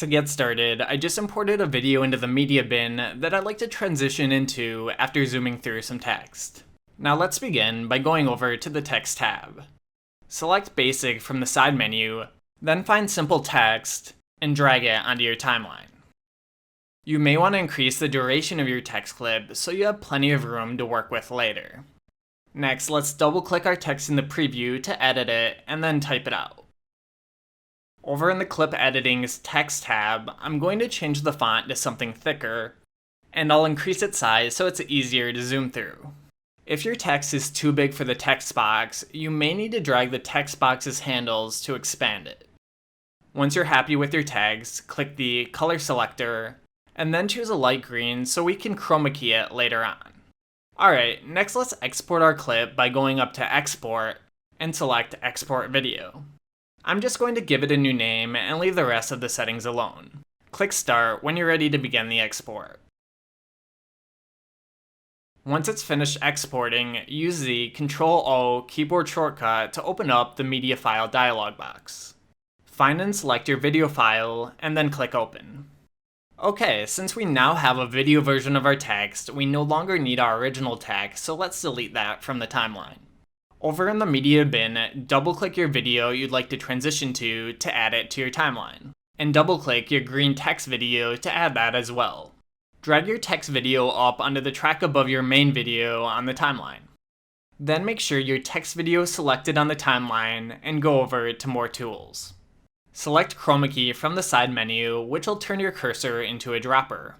To get started, I just imported a video into the media bin that I'd like to transition into after zooming through some text. Now let's begin by going over to the Text tab. Select Basic from the side menu, then find Simple Text, and drag it onto your timeline. You may want to increase the duration of your text clip so you have plenty of room to work with later. Next, let's double-click our text in the preview to edit it, and then type it out. Over in the Clip Editing's Text tab, I'm going to change the font to something thicker, and I'll increase its size so it's easier to zoom through. If your text is too big for the text box, you may need to drag the text box's handles to expand it. Once you're happy with your text, click the color selector, and then choose a light green so we can chroma key it later on. Alright, next let's export our clip by going up to Export, and select Export Video. I'm just going to give it a new name and leave the rest of the settings alone. Click Start when you're ready to begin the export. Once it's finished exporting, use the Ctrl-O keyboard shortcut to open up the Media File dialog box. Find and select your video file, and then click Open. Okay, since we now have a video version of our text, we no longer need our original text, so let's delete that from the timeline. Over in the media bin, double-click your video you'd like to transition to add it to your timeline, and double-click your green text video to add that as well. Drag your text video up onto the track above your main video on the timeline. Then make sure your text video is selected on the timeline and go over to More Tools. Select Chroma Key from the side menu, which will turn your cursor into a dropper.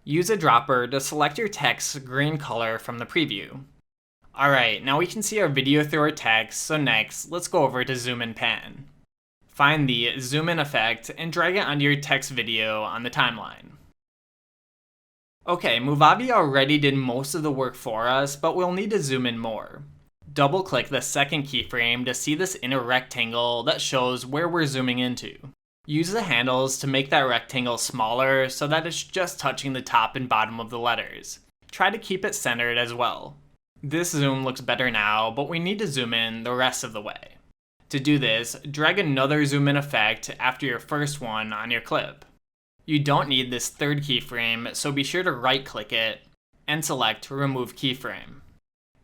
Use a dropper to select your text's green color from the preview. Alright, now we can see our video through our text, so next, let's go over to Zoom and Pan. Find the Zoom In effect and drag it onto your text video on the timeline. Okay, Movavi already did most of the work for us, but we'll need to zoom in more. Double-click the second keyframe to see this inner rectangle that shows where we're zooming into. Use the handles to make that rectangle smaller so that it's just touching the top and bottom of the letters. Try to keep it centered as well. This zoom looks better now, but we need to zoom in the rest of the way. To do this, drag another zoom in effect after your first one on your clip. You don't need this third keyframe, so be sure to right-click it and select Remove Keyframe.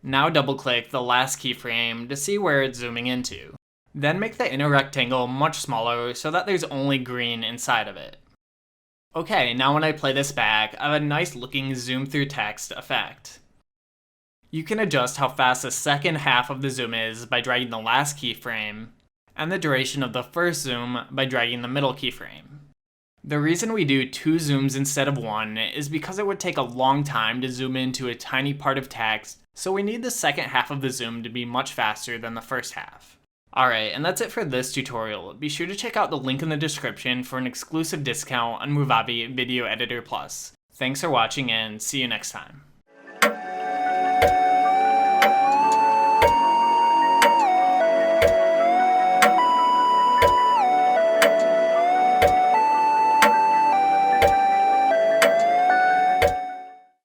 Now double-click the last keyframe to see where it's zooming into. Then make the inner rectangle much smaller so that there's only green inside of it. Okay, now when I play this back, I have a nice looking zoom through text effect. You can adjust how fast the second half of the zoom is by dragging the last keyframe, and the duration of the first zoom by dragging the middle keyframe. The reason we do 2 zooms instead of 1 is because it would take a long time to zoom into a tiny part of text, so we need the second half of the zoom to be much faster than the first half. Alright, and that's it for this tutorial. Be sure to check out the link in the description for an exclusive discount on Movavi Video Editor Plus. Thanks for watching and see you next time.